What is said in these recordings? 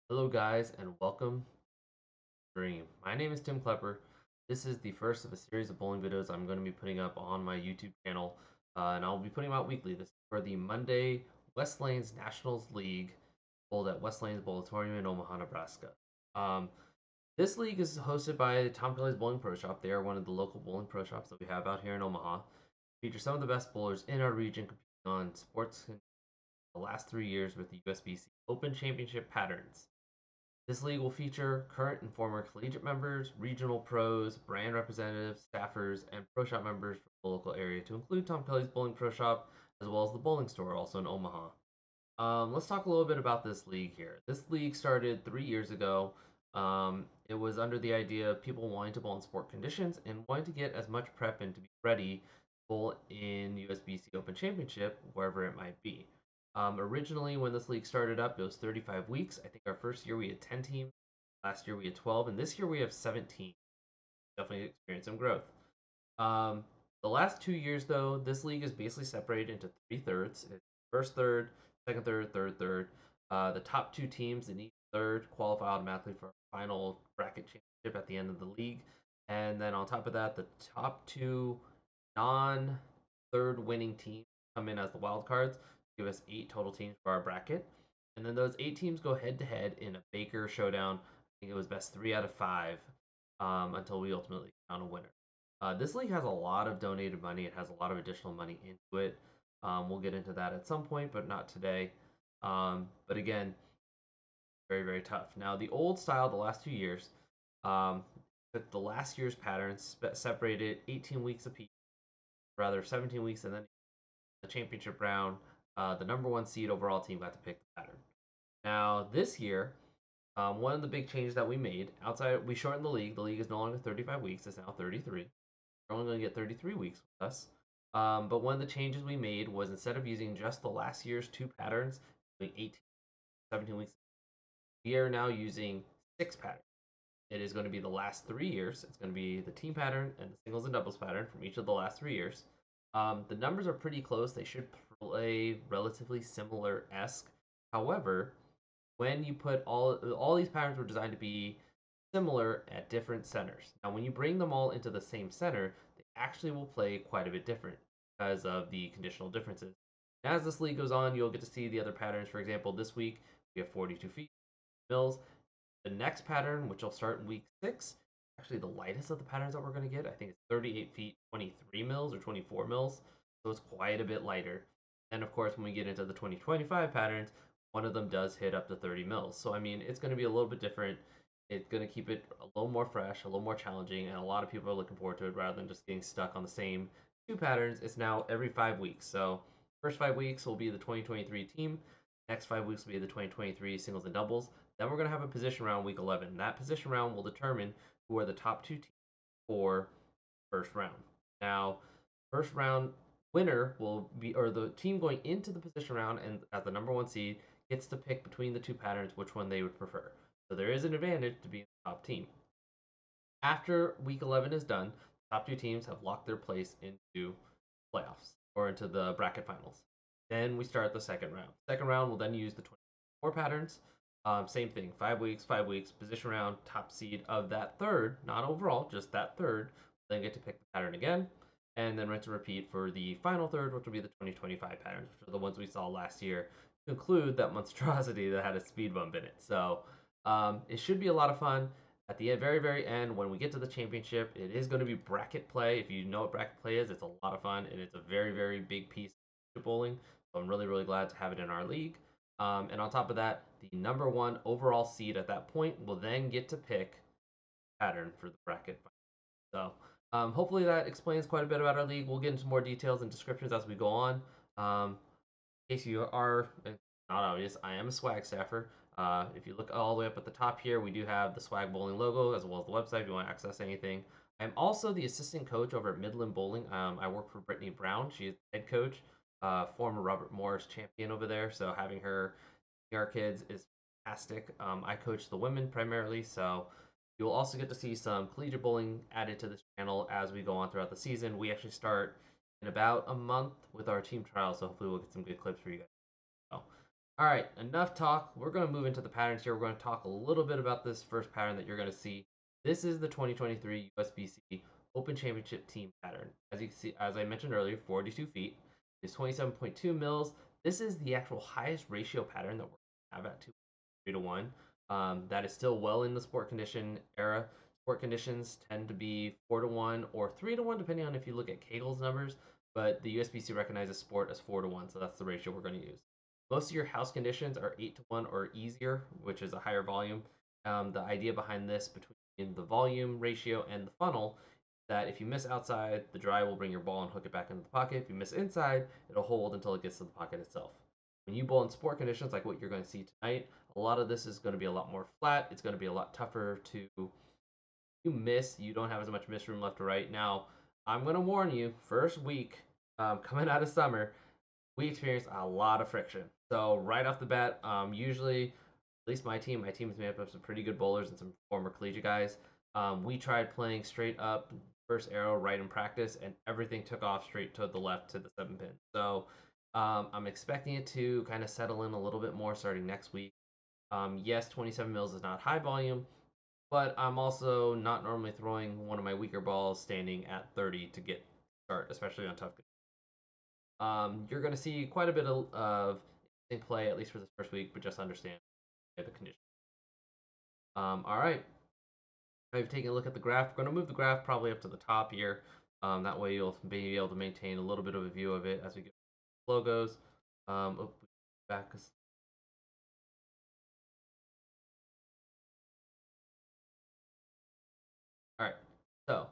Hello, guys, and welcome to Dream. My name is Tim Klepper. This is the first of a series of bowling videos I'm going to be putting up on my YouTube channel, and I'll be putting them out weekly. This is for the Monday West Lanes Nationals League, bowled at West Lanes Bowlatorium in Omaha, Nebraska. Um, this league is hosted by Tom Kelley's Bowling Pro Shop. They are one of the local bowling pro shops that we have out here in Omaha. Feature some of the best bowlers in our region competing on sports in the last 3 years with the USBC Open Championship patterns. This league will feature current and former collegiate members, regional pros, brand representatives, staffers, and pro shop members from the local area to include Tom Kelly's Bowling Pro Shop as well as the bowling store also in Omaha. Let's talk a little bit about this league here. This league started 3 years ago. It was under the idea of people wanting to bowl in sport conditions and wanting to get as much prep in to be ready to bowl in USBC Open Championship, wherever it might be. Originally, when this league started up, it was 35 weeks. I think our first year we had 10 teams. Last year we had 12, and this year we have 17. Definitely experienced some growth. Um, the last 2 years, though, this league is basically separated into three thirds. It's first third, second third, third third. The top two teams in each third qualify automatically for a final bracket championship at the end of the league. And then on top of that, the top two non third winning teams come in as the wild cards, give us 8 total teams for our bracket. And then those 8 teams go head to head in a Baker showdown. I think it was best 3 out of 5 until we ultimately found a winner. This league has a lot of donated money. It has a lot of additional money into it. We'll get into that at some point, but not today. But again, very, very tough. Now, the old style, the last 2 years, um, the last year's patterns separated 18 weeks apiece, rather 17 weeks, and then the championship round, the number one seed overall team got to pick the pattern. Now, this year, one of the big changes that we made outside, we shortened the league. The league is no longer 35 weeks; it's now 33. You're only going to get 33 weeks with us. But one of the changes we made was instead of using just the last year's two patterns, doing 18, 17 weeks, we are now using 6 patterns. It is going to be the last 3 years. It's going to be the team pattern and the singles and doubles pattern from each of the last 3 years. The numbers are pretty close. They should play relatively similar esque. However, when you put all these patterns were designed to be similar at different centers. Now, when you bring them all into the same center, they actually will play quite a bit different because of the conditional differences. And as this league goes on, you'll get to see the other patterns. For example, this week we have 42 feet mills. The next pattern, which will start in week 6, actually the lightest of the patterns that we're going to get. I think it's 38 feet, 23 mils or 24 mils. So it's quite a bit lighter. And of course, when we get into the 2025 patterns, one of them does hit up to 30 mils. So, I mean, it's going to be a little bit different. It's going to keep it a little more fresh, a little more challenging, and a lot of people are looking forward to it rather than just getting stuck on the same two patterns. It's now every 5 weeks. So, first 5 weeks will be the 2023 team. Next 5 weeks will be the 2023 singles and doubles. Then we're going to have a position round week 11. That position round will determine who are the top two teams for first round. Now, first round winner will be, or the team going into the position round and as the number one seed gets to pick between the two patterns which one they would prefer. So there is an advantage to being the top team. After week 11 is done, the top two teams have locked their place into playoffs or into the bracket finals. Then we start the second round. Second round will then use the 24 patterns. Same thing, 5 weeks, 5 weeks, position round, top seed of that third, not overall, just that third, then get to pick the pattern again, and then rinse and repeat for the final third, which will be the 2025 patterns, which are the ones we saw last year, to include that monstrosity that had a speed bump in it. So it should be a lot of fun. At the very, very end, when we get to the championship, it is going to be bracket play. If you know what bracket play is, it's a lot of fun, and it's a very, very big piece of bowling. So I'm really, really glad to have it in our league. And on top of that, the number one overall seed at that point will then get to pick pattern for the bracket. So hopefully that explains quite a bit about our league. We'll get into more details and descriptions as we go on. In case you are not obvious, I am a swag staffer. If you look all the way up at the top here, we do have the Swag Bowling logo as well as the website if you want to access anything. I'm also the assistant coach over at Midland Bowling. I work for Brittany Brown. She's head coach, former Robert Morris champion over there. So having her, our kids is fantastic. I coach the women primarily, so you'll also get to see some collegiate bowling added to this channel as we go on throughout the season. We actually start in about a month with our team trial, so hopefully we'll get some good clips for you guys. All right, enough talk. We're going to move into the patterns here. We're going to talk a little bit about this first pattern that you're going to see. This is the 2023 USBC Open Championship team pattern. As you can see, as I mentioned earlier, 42 feet is 27.2 mils. This is the actual highest ratio pattern that we have at 3 to 1. That is still well in the sport condition era. Sport conditions tend to be 4 to 1 or 3 to 1, depending on if you look at Kegel's numbers. But the USBC recognizes sport as 4 to 1, so that's the ratio we're going to use. Most of your house conditions are 8 to 1 or easier, which is a higher volume. The idea behind this between the volume ratio and the funnel, that if you miss outside, the dry will bring your ball and hook it back into the pocket. If you miss inside, it'll hold until it gets to the pocket itself. When you bowl in sport conditions like what you're going to see tonight, a lot of this is going to be a lot more flat. It's going to be a lot tougher to you miss. You don't have as much miss room left to right. Now, I'm going to warn you, first week coming out of summer, we experience a lot of friction. So right off the bat, usually, at least my team is made up of some pretty good bowlers and some former collegiate guys. We tried playing straight up first arrow right in practice, and everything took off straight to the left to the 7 pin. So I'm expecting it to kind of settle in a little bit more starting next week. Yes, 27 mils is not high volume, but I'm also not normally throwing one of my weaker balls standing at 30 to get start, especially on tough. You're going to see quite a bit of interesting play, at least for this first week, but just understand the condition. All right. I've taken a look at the graph. We're going to move the graph probably up to the top here. That way you'll be able to maintain a little bit of a view of it as we get logos. Back. All right. So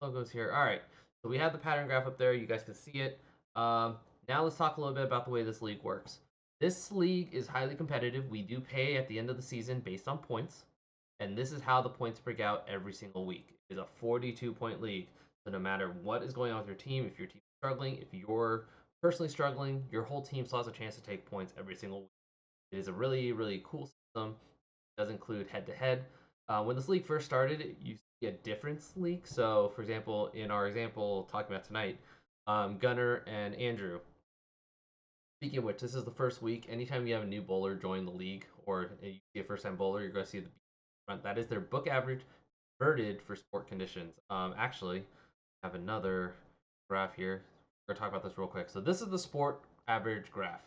logos here. All right. So we have the pattern graph up there. You guys can see it. Now let's talk a little bit about the way this league works. This league is highly competitive. We do pay at the end of the season based on points. And this is how the points break out every single week. It is a 42-point league. So no matter what is going on with your team, if your team is struggling, if you're personally struggling, your whole team still has a chance to take points every single week. It is a really, really cool system. It does include head-to-head. When this league first started, it used to be a difference league. So, for example, in our example talking about tonight, Gunnar and Andrew. Speaking of which, this is the first week. Anytime you have a new bowler join the league, or you see a first-time bowler, you're going to see the front. That is their book average converted for sport conditions. Actually, I have another graph here. We're gonna talk about this real quick. So this is the sport average graph.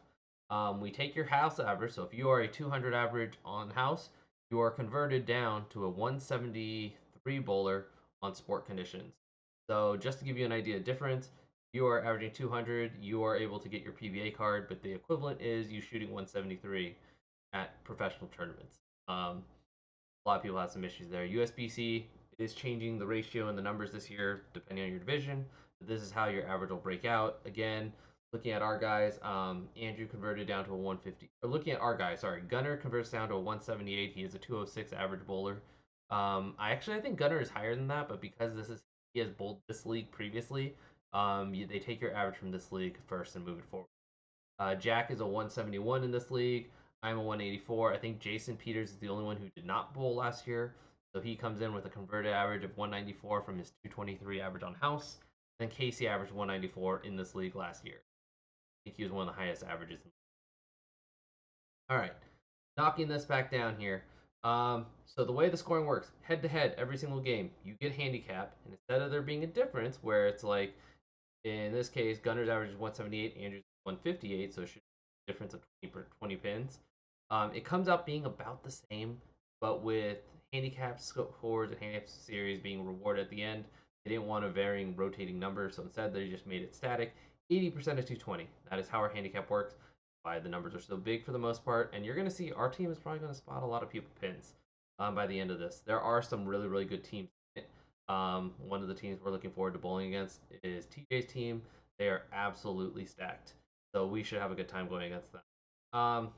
We take your house average. So if you are a 200 average on house, you are converted down to a 173 bowler on sport conditions. So just to give you an idea of difference, you are averaging 200, you are able to get your PBA card, but the equivalent is you shooting 173 at professional tournaments. A lot of people have some issues there. USBC is changing the ratio and the numbers this year depending on your division. But this is how your average will break out. Again, looking at our guys, Andrew converted down to a 150. Or looking at our guys, sorry, Gunnar converts down to a 178. He is a 206 average bowler. I think Gunnar is higher than that, but because he has bowled this league previously, they take your average from this league first and move it forward. Jack is a 171 in this league. I'm a 184. I think Jayson Peters is the only one who did not bowl last year. So he comes in with a converted average of 194 from his 223 average on house. Then Casey averaged 194 in this league last year. I think he was one of the highest averages. All right, knocking this back down here. So the way the scoring works, head to head, every single game, you get handicap, and instead of there being a difference where it's like, in this case, Gunner's average is 178, Andrew's 158, so it should be a difference of 20 pins. It comes out being about the same, but with handicap scores and handicap series being rewarded at the end, they didn't want a varying rotating number, so instead they just made it static. 80% is 220. That is how our handicap works. Why the numbers are so big for the most part, and you're going to see our team is probably going to spot a lot of people pins by the end of this. There are some really, really good teams. One of the teams we're looking forward to bowling against is TJ's team. They are absolutely stacked, so we should have a good time going against them. All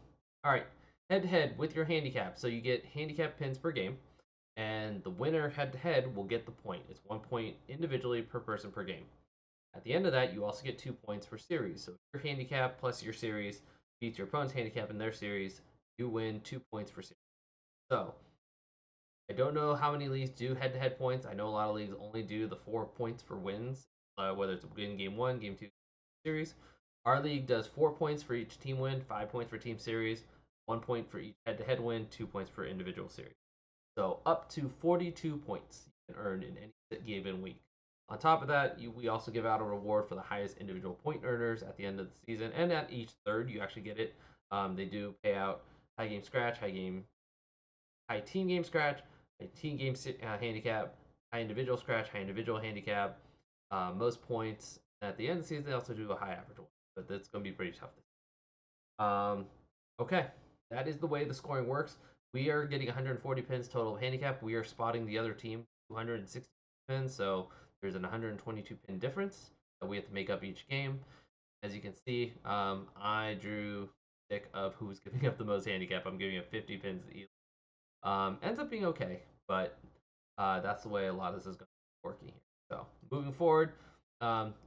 right, head to head with your handicap. So you get handicap pins per game, and the winner head to head will get the point. It's 1 point individually per person per game. At the end of that, you also get 2 points for series. So if your handicap plus your series beats your opponent's handicap in their series, you win 2 points for series. So I don't know how many leagues do head-to-head points. I know a lot of leagues only do the 4 points for wins, whether it's in game 1, game 2 series. Our league does 4 points for each team win, 5 points for team series, 1 point for each head-to-head win, 2 points for individual series. So up to 42 points you can earn in any given week. On top of that, we also give out a reward for the highest individual point earners at the end of the season, and at each third, you actually get it. They do pay out high game scratch, high team game scratch, high team game handicap, high individual scratch, high individual handicap, most points. And at the end of the season, they also do a high average one, but that's going to be pretty tough. Okay, that is the way the scoring works. We are getting 140 pins total of handicap. We are spotting the other team 260 pins, so there's an 122 pin difference that we have to make up each game. As you can see, I drew stick of who's giving up the most handicap. I'm giving up 50 pins each. Ends up being okay, but that's the way a lot of this is going to be working here. So moving forward,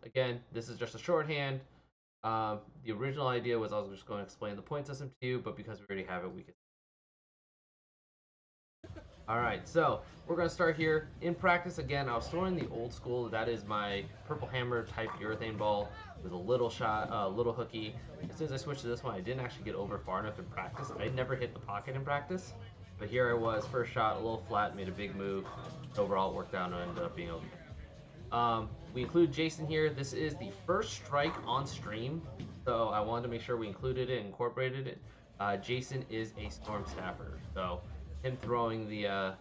again, this is just a shorthand. The original idea was I was just going to explain the point system to you, but because we already have it, we can. All right, so we're going to start here. In practice, again, I was throwing the old school. That is my purple hammer type urethane ball with a little shot, little hooky. As soon as I switched to this one, I didn't actually get over far enough in practice. I never hit the pocket in practice, but here I was, first shot, a little flat, made a big move. Overall, it worked out and ended up being okay. We include Jason here. This is the first strike on stream, so I wanted to make sure we included it and incorporated it. Jason is a Storm Staffer, so him throwing the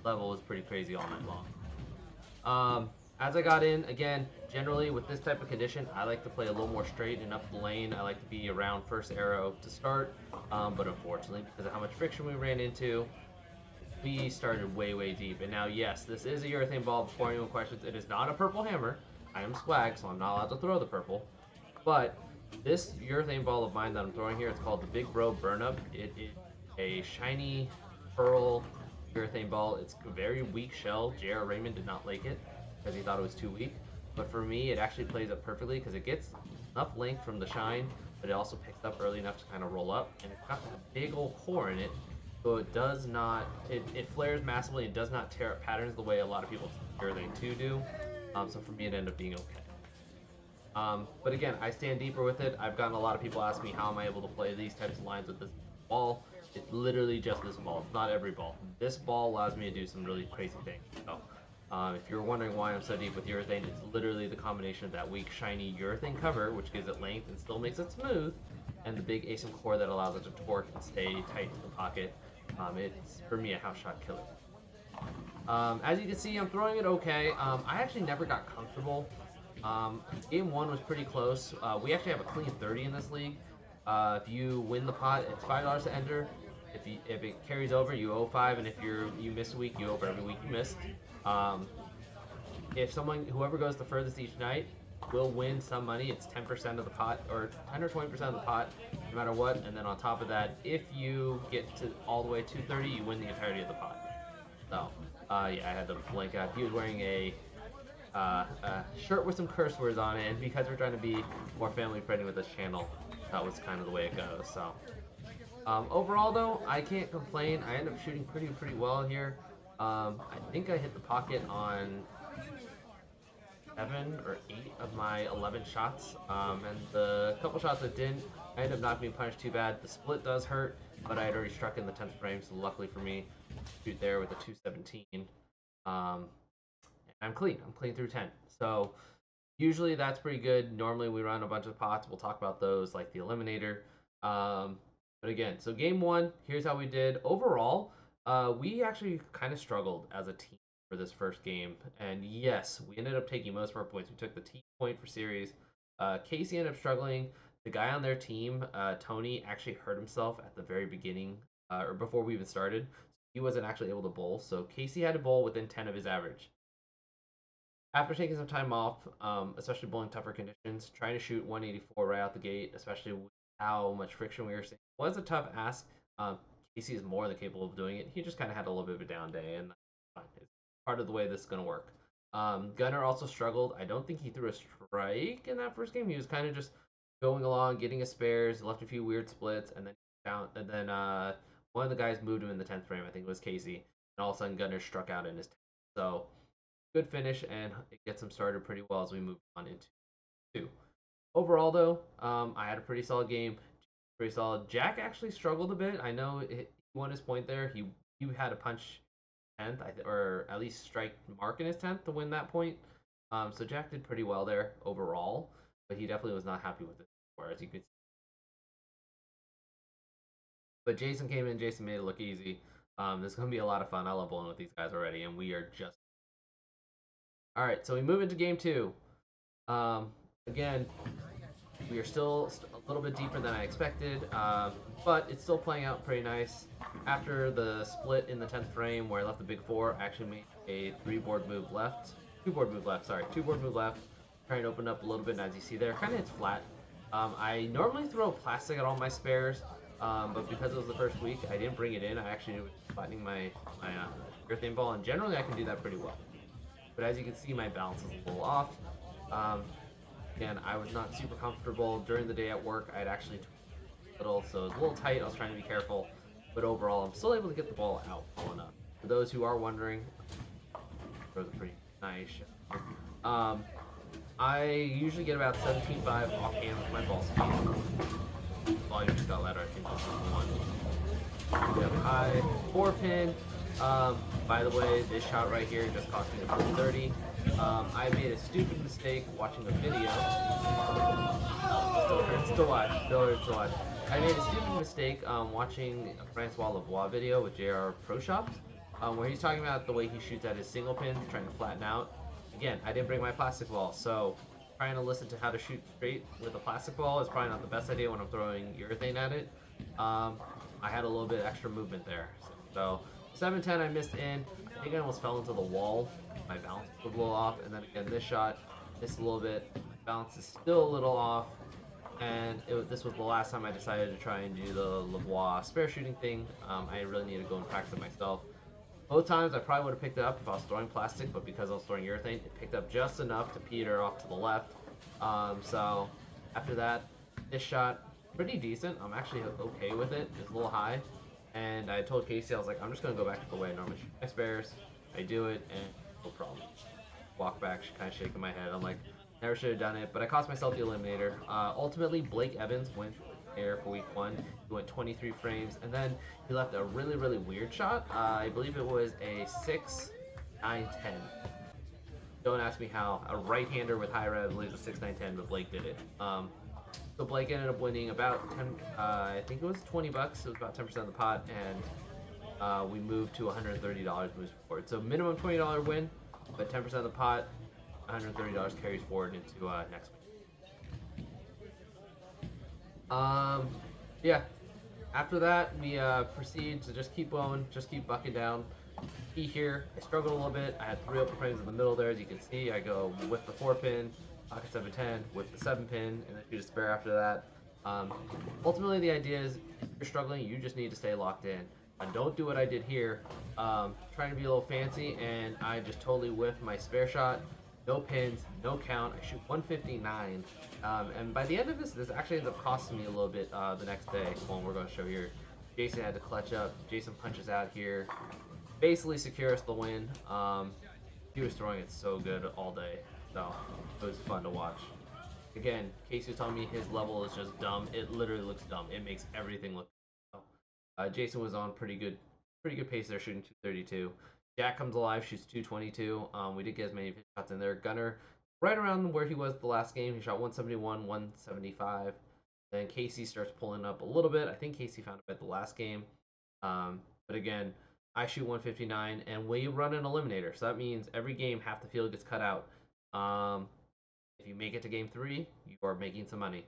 level was pretty crazy all night long. As I got in, again, generally with this type of condition, I like to play a little more straight and up the lane. I like to be around first arrow to start, but unfortunately, because of how much friction we ran into, we started way, way deep. And now, yes, this is a urethane ball. Before anyone questions, it is not a purple hammer. I am swag, so I'm not allowed to throw the purple. But this urethane ball of mine that I'm throwing here, it's called the Big Bro Burn Up. It is a shiny pearl urethane ball. It's a very weak shell. J.R. Raymond did not like it because he thought it was too weak. But for me, it actually plays up perfectly because it gets enough length from the shine, but it also picks up early enough to kind of roll up. And it's got a big old core in it, so it does not, it flares massively and does not tear up patterns the way a lot of people urethane 2 do. So for me, it ended up being okay. But again, I stand deeper with it. I've gotten a lot of people ask me how am I able to play these types of lines with this ball. It's literally just this ball. It's not every ball. This ball allows me to do some really crazy things. So, if you're wondering why I'm so deep with urethane, it's literally the combination of that weak, shiny urethane cover, which gives it length and still makes it smooth, and the big ASIM core that allows it to torque and stay tight to the pocket. It's, for me, a house shot killer. As you can see, I'm throwing it okay. I actually never got comfortable. Game 1 was pretty close. We actually have a clean 30 in this league. If you win the pot, it's $5 to enter. If it carries over, you owe 5, and if you miss a week, you owe for every week you missed. If whoever goes the furthest each night will win some money. It's 10% of the pot, or 10 or 20% of the pot, no matter what. And then on top of that, if you get to all the way to 30, you win the entirety of the pot. So, yeah, I had to blank out. He was wearing a shirt with some curse words on it, and because we're trying to be more family friendly with this channel, that was kind of the way it goes. So overall though, I can't complain. I end up shooting pretty well here. I think I hit the pocket on 7 or 8 of my 11 shots, and the couple shots that didn't, I ended up not being punished too bad. The split does hurt, but I had already struck in the 10th frame, so luckily for me, shoot there with a 217. I'm clean through 10. So usually that's pretty good. Normally we run a bunch of pots. We'll talk about those like the eliminator. But again, so game 1, here's how we did. Overall, we actually kind of struggled as a team for this first game. And yes, we ended up taking most of our points. We took the team point for series. Casey ended up struggling. The guy on their team, Tony, actually hurt himself at the very beginning, or before we even started. He wasn't actually able to bowl. So Casey had to bowl within 10 of his average. After taking some time off, especially bowling tougher conditions, trying to shoot 184 right out the gate, especially with how much friction we were seeing, was a tough ask. Casey is more than capable of doing it. He just kind of had a little bit of a down day, and that's fine. It's part of the way this is going to work. Gunner also struggled. I don't think he threw a strike in that first game. He was kind of just going along, getting his spares, left a few weird splits, and then one of the guys moved him in the 10th frame. I think it was Casey, and all of a sudden Gunner struck out in his 10th. So good finish, and it gets him started pretty well as we move on into 2. Overall, though, I had a pretty solid game. Pretty solid. Jack actually struggled a bit. I know he won his point there. He had a punch 10th, or at least strike mark in his 10th to win that point. So Jack did pretty well there overall, but he definitely was not happy with it. Whereas you could, but Jason came in. Jason made it look easy. This is gonna be a lot of fun. I love bowling with these guys already, and we are just all right. So we move into game two. Um, Again, we are still a little bit deeper than I expected, but it's still playing out pretty nice. After the split in the 10th frame where I left the big four, I actually made a two board move left, sorry, two board move left, trying to open up a little bit, and as you see there, kind of hits flat. I normally throw plastic at all my spares, but because it was the first week, I didn't bring it in. I actually was flattening my urethane ball, and generally I can do that pretty well. But as you can see, my balance is a little off. Um, Again, I was not super comfortable during the day at work. I had actually a little, so it was a little tight. I was trying to be careful, but overall, I'm still able to get the ball out well enough. For those who are wondering, throws a pretty nice shot. I usually get about 17.5 offhand with my ball speed. Volume just got louder. I think this is the one. We have high 4 pin. By the way, this shot right here just cost me a full 30. I made a stupid mistake watching a video. Still hurts to watch. Still hurts to watch. I made a stupid mistake watching a Francois Lavoie video with JR Pro Shops, where he's talking about the way he shoots at his single pin, trying to flatten out. Again, I didn't bring my plastic ball, so trying to listen to how to shoot straight with a plastic ball is probably not the best idea when I'm throwing urethane at it. I had a little bit extra movement there. So 7-10 I missed in. I think I almost fell into the wall. My balance was a little off, and then again this shot missed a little bit. Balance is still a little off, and this was the last time I decided to try and do the Lavoie spare shooting thing. I really need to go and practice it myself. Both times I probably would have picked it up if I was throwing plastic, but because I was throwing urethane, it picked up just enough to peter off to the left. So after that, this shot pretty decent. I'm actually okay with it. It's a little high, and I told Casey I was like, I'm just gonna go back to the way I normally shoot my spares. I do it, and no problem. Walk back, kind of shaking my head. I'm like, never should have done it, but I cost myself the eliminator. Ultimately, Blake Evans went air for week one. He went 23 frames, and then he left a really, really weird shot. I believe it was a 6, 9, 10. Don't ask me how. A right-hander with high rev leaves a 6, 9, 10, but Blake did it. So Blake ended up winning about 10. I think it was $20. It was about 10% of the pot, and we moved to $130 moves forward. So minimum $20 win, but 10% of the pot, $130 carries forward into next week. Yeah. After that, we proceed to just keep going, just keep bucking down. Key here, I struggled a little bit. I had 3 open frames in the middle there, as you can see. I go with the 4 pin, pocket 7-10, with the 7 pin, and then shoot a spare after that. Ultimately, the idea is if you're struggling, you just need to stay locked in. And don't do what I did here, trying to be a little fancy, and I just totally whiffed my spare shot. No pins, no count. I shoot 159, and by the end of this actually ends up costing me a little bit the next day. Well, we're going to show here. Jason had to clutch up. Jason punches out here, basically secures the win. He was throwing it so good all day, so it was fun to watch. Again, Casey was telling me his level is just dumb. It literally looks dumb. It makes everything look. Jason was on pretty good pace there, shooting 232. Jack comes alive, shoots 222. We did get as many pitch shots in there. Gunner, right around where he was the last game, he shot 171, 175. Then Casey starts pulling up a little bit. I think Casey found it at the last game. But again, I shoot 159, and we run an eliminator. So that means every game, half the field gets cut out. If you make it to game 3, you are making some money,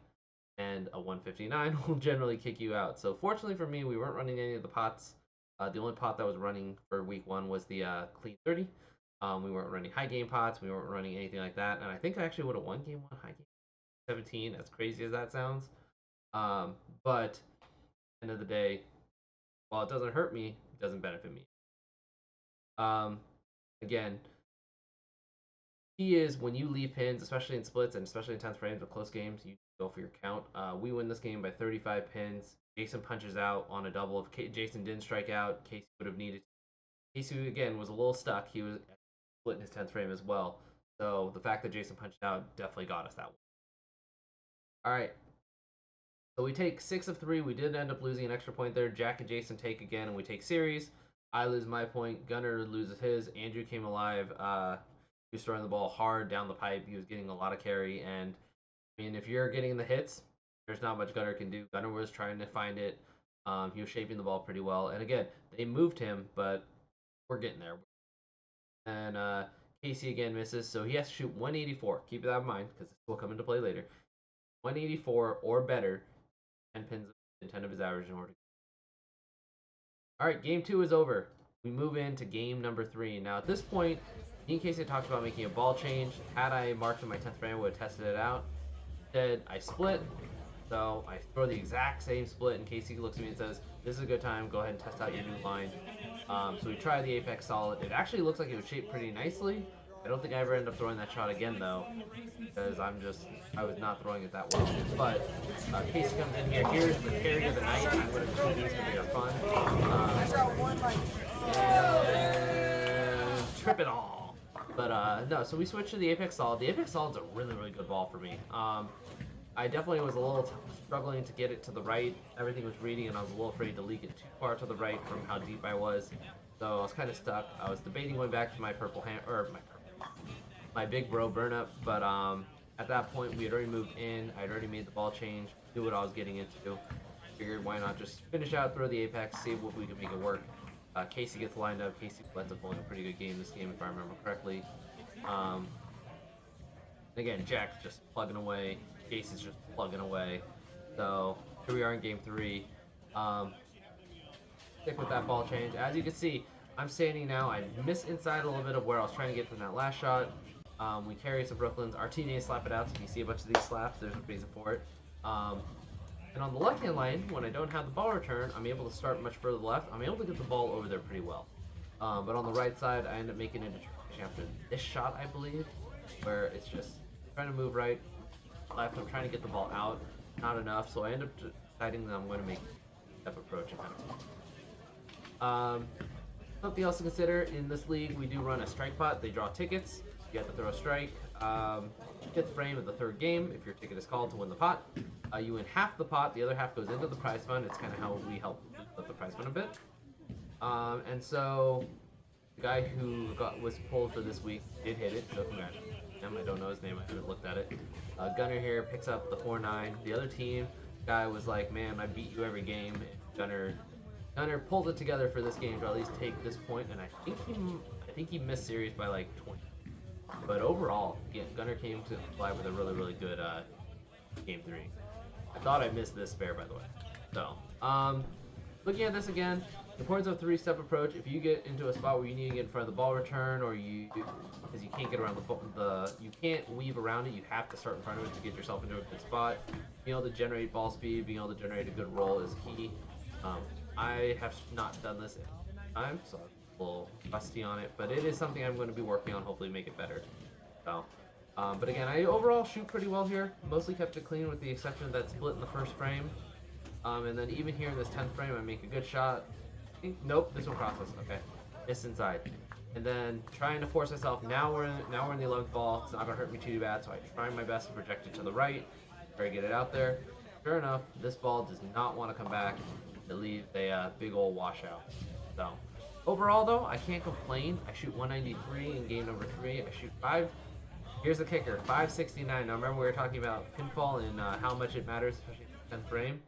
and a 159 will generally kick you out. So fortunately for me, we weren't running any of the pots. The only pot that was running for week 1 was the clean 30. We weren't running high game pots. We weren't running anything like that. And I think I actually would have won game 1 high game 17, as crazy as that sounds. But at the end of the day, while it doesn't hurt me, it doesn't benefit me. Um, Again, key is when you leave pins, especially in splits and especially in 10th frames with close games, you go for your count. We win this game by 35 pins. Jason punches out on a double. If Jason didn't strike out, Casey would have needed. Casey again was a little stuck. He was split in his 10th frame as well. So the fact that Jason punched out definitely got us that one. All right. So we take 6 of 3. We did end up losing an extra point there. Jack and Jason take again, and we take series. I lose my point. Gunner loses his. Andrew came alive. He was throwing the ball hard down the pipe. He was getting a lot of carry, and I mean, if you're getting the hits, there's not much Gunner can do. Gunner was trying to find it. He was shaping the ball pretty well, and again, they moved him, but we're getting there. And Casey again misses, so he has to shoot 184. Keep that in mind because this will come into play later. 184 or better, 10 pins and 10 of his average in order. All right, game 2 is over. We move into game number 3. Now at this point, me and Casey talked about making a ball change. Had I marked in my 10th frame, I would have tested it out. Instead, I split. So I throw the exact same split, and Casey looks at me and says, "This is a good time. Go ahead and test out your new line." So we tried the Apex Solid. It actually looks like it was shaped pretty nicely. I don't think I ever end up throwing that shot again though, because I was not throwing it that well. But Casey comes in here. Here's the carry of the night. I'm going to do these because they are fun. And trip it all. But no, so we switched to the Apex Solid. The Apex Solid's a really, really good ball for me. I definitely was a little struggling to get it to the right. Everything was reading, and I was a little afraid to leak it too far to the right from how deep I was. So I was kind of stuck. I was debating going back to my my big bro burn up, but at that point we had already moved in. I'd already made the ball change, knew what I was getting into. Figured why not just finish out, throw the apex, see if we could make it work. Casey gets lined up. Casey ends up pulling a pretty good game this game, if I remember correctly. Again, Jack's just plugging away. Casey's just plugging away. So here we are in game 3. Stick with that ball change. As you can see, I'm standing now. I missed inside a little bit of where I was trying to get from that last shot. We carry some Brooklyns. Our teammates slap it out. So if you see a bunch of these slaps, there's a reason for it. And on the left-hand lane, when I don't have the ball return, I'm able to start much further left. I'm able to get the ball over there pretty well. But on the right side, I end up making a determination after this shot, I believe, where it's just trying to move right, left. I'm trying to get the ball out. Not enough, so I end up deciding that I'm going to make a step approach and kind of. Something else to consider in this league, we do run a strike pot. They draw tickets. You have to throw a strike. 5th frame of the 3rd game, if your ticket is called to win the pot. You win half the pot. The other half goes into the prize fund. It's kind of how we help split the prize fund a bit. And so the guy who was pulled for this week did hit it, so congratulations. I don't know his name. I haven't looked at it. Gunner here picks up the 4-9. The other team guy was like, "Man, I beat you every game." And Gunner pulled it together for this game to at least take this point, and I think he missed series by like 20. But overall, yeah, Gunner came to fly with a really, really good game 3. I thought I missed this spare, by the way. So, looking at this again, the importance of 3-step approach. If you get into a spot where you need to get in front of the ball return, or because you can't get around you can't weave around it, you have to start in front of it to get yourself into a good spot. Being able to generate ball speed, being able to generate a good roll is key. I have not done this in time, so I'm a little rusty on it, but it is something I'm going to be working on. Hopefully, make it better. So, but again, I overall shoot pretty well here. Mostly kept it clean, with the exception of that split in the 1st frame. And then even here in this 10th frame, I make a good shot. Nope, this one crosses. Okay, missed inside. And then trying to force myself. Now we're in the 11th ball. It's not gonna hurt me too bad, so I try my best to project it to the right. Try to get it out there. Sure enough, this ball does not want to come back. It leaves a big old washout. So overall, though, I can't complain. I shoot 193 in game number 3. I shoot 5. Here's the kicker, 569. Now remember we were talking about pinfall and how much it matters, especially in the 10th frame.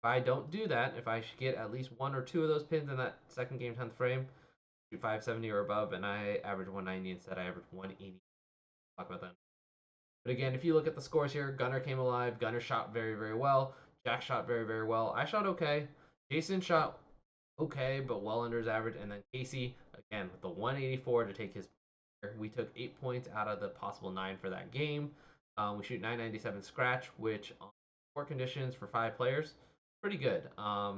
If I don't do that, if I should get at least 1 or 2 of those pins in that 2nd game 10th frame, shoot 570 or above, and I average 190 instead. I average 180. Talk about that. But again, if you look at the scores here, Gunner came alive. Gunner shot very, very well. Jack shot very, very well. I shot okay. Jason shot okay, but well under his average. And then Casey, again, with the 184 to take his. We took 8 points out of the possible 9 for that game. We shoot 997 scratch, which on 4 conditions for 5 players, pretty good. I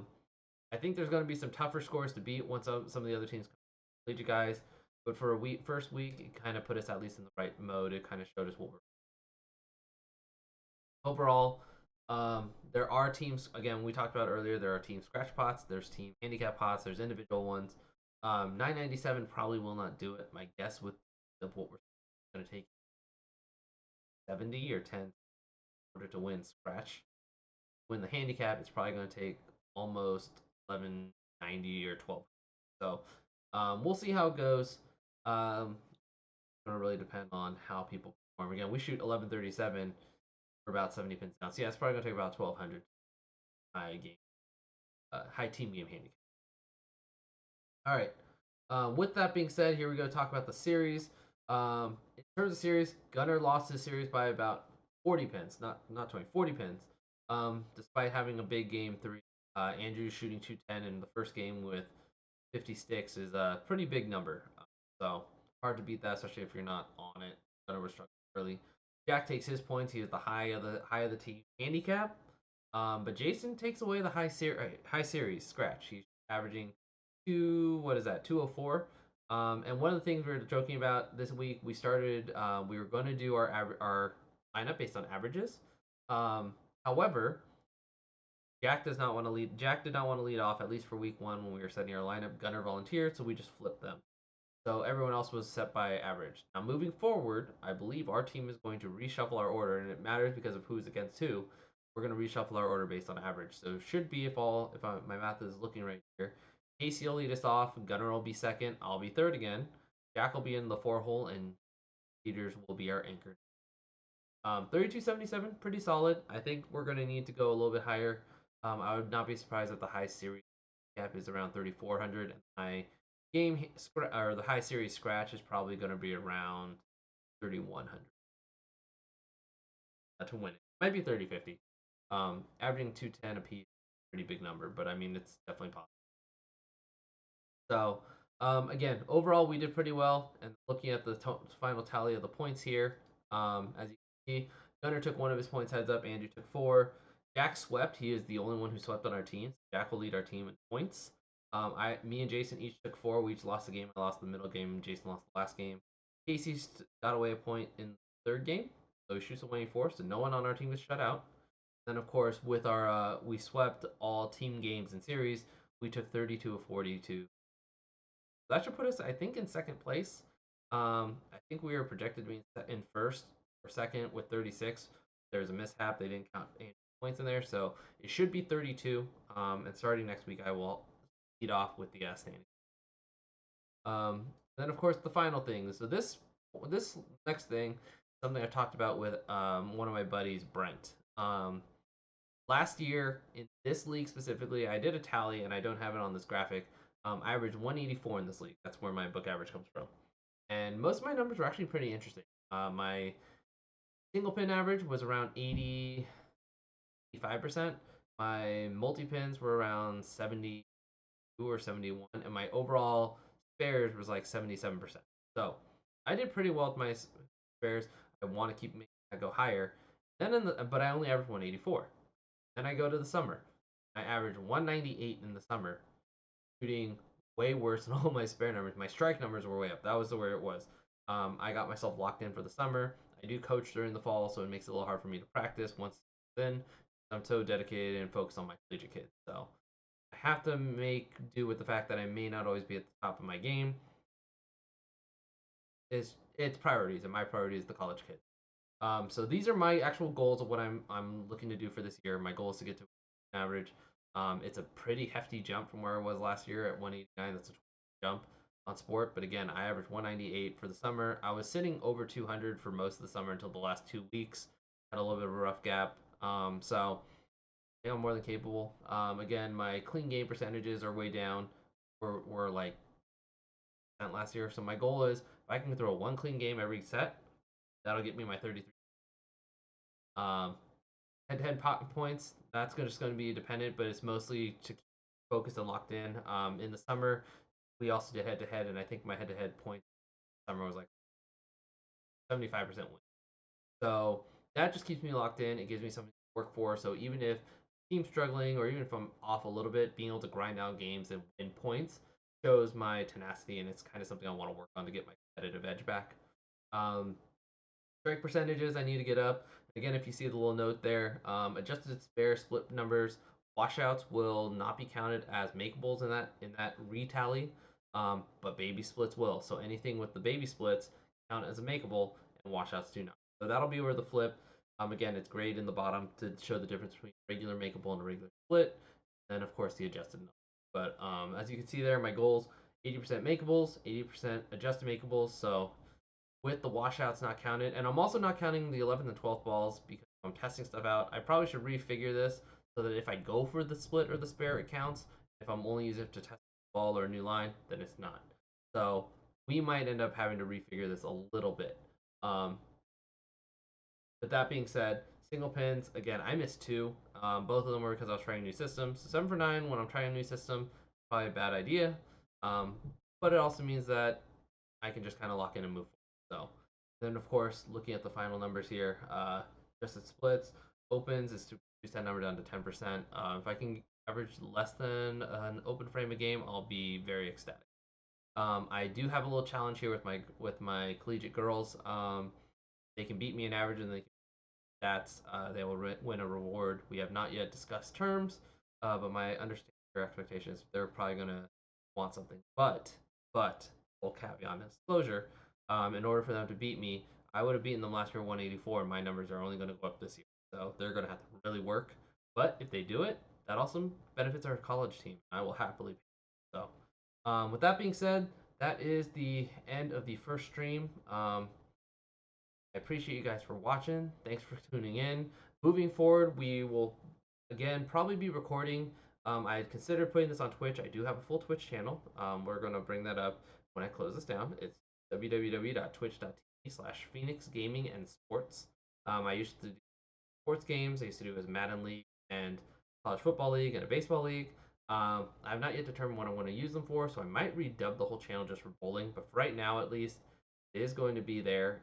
think there's going to be some tougher scores to beat once some of the other teams collegiate guys. But for a first week, it kind of put us at least in the right mode. It kind of showed us what we're. Overall, there are teams, again, we talked about earlier, there are team scratch pots, there's team handicap pots, there's individual ones. 997 probably will not do it. My guess with what we're going to take 70 or 10. order to win scratch. Win the handicap, it's probably going to take almost 1190 or 12. So we'll see how it goes. It's going to really depend on how people perform. Again, we shoot 1137 for about 70 pins down. So yeah, it's probably going to take about 1200 high game, high team game handicap. All right. With that being said, here we go talk about the series. In terms of series, Gunnar lost his series by about 40 pins, not 20, 40 pins. Despite having a big game three, Andrew shooting 210 in the first game with 50 sticks is a pretty big number. So hard to beat that, especially if you're not on it. Gunnar was struggling early. Jack takes his points. He has the high of the team handicap. But Jason takes away the high series scratch. He's averaging 204. And one of the things we were joking about this week, we were going to do our lineup based on averages. However, Jack does not want to lead. Jack did not want to lead off, at least for week one when we were setting our lineup. Gunnar volunteered, so we just flipped them. So everyone else was set by average. Now moving forward, I believe our team is going to reshuffle our order, and it matters because of who's against who. We're going to reshuffle our order based on average. So it should be my math is looking right here. Casey will lead us off. Gunnar will be second. I'll be third again. Jack will be in the 4 hole, and Peters will be our anchor. 3277, pretty solid. I think we're going to need to go a little bit higher. I would not be surprised if the high series cap is around 3400, and my or the high series scratch is probably going to be around 3100 to win it. Might be 3050. Averaging 210 apiece, pretty big number, but I mean it's definitely possible. So again, overall we did pretty well. And looking at the final tally of the points here, as you can see, Gunnar took one of his points heads up. Andrew took 4. Jack swept. He is the only one who swept on our team. Jack will lead our team in points. Me and Jason each took 4. We each lost the game. I lost the middle game. Jason lost the last game. Casey got away a point in the third game, so he shoots away 4. So no one on our team was shut out. Then of course with our we swept all team games and series. We took 32 of 42. That should put us, I think, in second place. I think we were projected to be in first or second with 36. There's a mishap; they didn't count any points in there, so it should be 32. And starting next week, I will lead off with the standing. Then of course the final thing. So this next thing, something I talked about with one of my buddies, Brent. Last year in this league specifically, I did a tally, and I don't have it on this graphic. I averaged 184 in this league. That's where my book average comes from. And most of my numbers were actually pretty interesting. My single pin average was around 85%. My multi pins were around 72 or 71, and my overall spares was like 77%. So I did pretty well with my spares. I want to keep making that go higher. But I only averaged 184. Then I go to the summer. I averaged 198 in the summer, shooting way worse than all my spare numbers. My strike numbers were way up. That was where it was. I got myself locked in for the summer. I do coach during the fall, so it makes it a little hard for me to practice once then. I'm so dedicated and focused on my collegiate kids. So I have to make do with the fact that I may not always be at the top of my game. It's priorities, and my priority is the college kids. So these are my actual goals of what I'm looking to do for this year. My goal is to get to average. It's a pretty hefty jump from where I was last year at 189. That's a jump on sport. But again, I averaged 198 for the summer. I was sitting over 200 for most of the summer until the last 2 weeks. Had a little bit of a rough gap. So I think I'm more than capable. Again, my clean game percentages are way down. Were like last year. So my goal is if I can throw one clean game every set, that'll get me my 33. Head-to-head points, that's just going to be dependent, but it's mostly to keep focused and locked in. In the summer, we also did head-to-head, and I think my head-to-head point summer was like 75% win. So that just keeps me locked in. It gives me something to work for. So even if team's struggling, or even if I'm off a little bit, being able to grind out games and win points shows my tenacity, and it's kind of something I want to work on to get my competitive edge back. Strike percentages I need to get up. Again, if you see the little note there, adjusted spare split numbers, washouts will not be counted as makeables in that retally, but baby splits will. So anything with the baby splits count as a makeable, and washouts do not. So that'll be where the flip. Again, it's grayed in the bottom to show the difference between regular makeable and a regular split. And of course the adjusted number. But as you can see there, my goals 80% makeables, 80% adjusted makeables. So with the washouts not counted, and I'm also not counting the 11th and 12th balls because I'm testing stuff out. I probably should refigure this so that if I go for the split or the spare, it counts. If I'm only using it to test a ball or a new line, then it's not. So we might end up having to refigure this a little bit. Um, but that being said, single pins, again, I missed two. Both of them were because I was trying a new system. So 7 for 9 when I'm trying a new system, probably a bad idea. Um, but it also means that I can just kind of lock in and move forward. So then, of course, looking at the final numbers here, just it splits, opens is to reduce that number down to 10%. If I can average less than an open frame a game, I'll be very ecstatic. I do have a little challenge here with my collegiate girls. They can beat me in average and they stats. They will win a reward. We have not yet discussed terms, but my understanding or expectation is they're probably gonna want something. But full caveat and disclosure, in order for them to beat me, I would have beaten them last year 184. My numbers are only going to go up this year, so they're going to have to really work. But if they do it, that also benefits our college team. I will happily. So, with that being said, that is the end of the first stream. I appreciate you guys for watching. Thanks for tuning in. Moving forward, we will again probably be recording. I had considered putting this on Twitch. I do have a full Twitch channel. We're going to bring that up when I close this down. It's www.twitch.tv/Phoenix Gaming and Sports. I used to do sports games. I used to do as Madden League and College Football League and a Baseball League. I've not yet determined what I want to use them for, so I might redub the whole channel just for bowling. But for right now, at least, it is going to be there.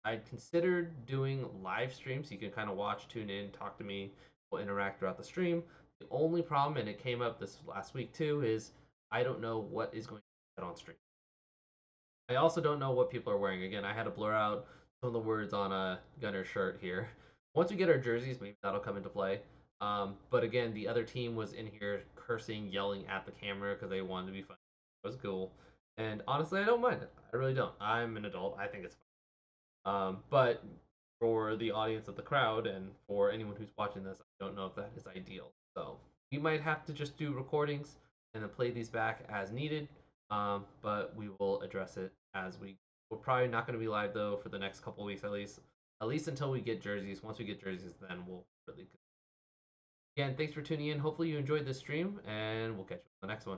I considered doing live streams. So you can kind of watch, tune in, talk to me, we'll interact throughout the stream. The only problem, and it came up this last week too, is I don't know what is going to be on stream. I also don't know what people are wearing. Again, I had to blur out some of the words on a Gunner shirt here. Once we get our jerseys, maybe that'll come into play. But again, the other team was in here cursing, yelling at the camera because they wanted to be funny. It was cool. And honestly, I don't mind it. I really don't. I'm an adult. I think it's fun. But for the audience of the crowd and for anyone who's watching this, I don't know if that is ideal. So we might have to just do recordings and then play these back as needed. But we will address it as we're probably not going to be live though for the next couple weeks at least until we get jerseys. Once we get jerseys, then we'll really. Again, thanks for tuning in. Hopefully you enjoyed this stream, and we'll catch you on the next one.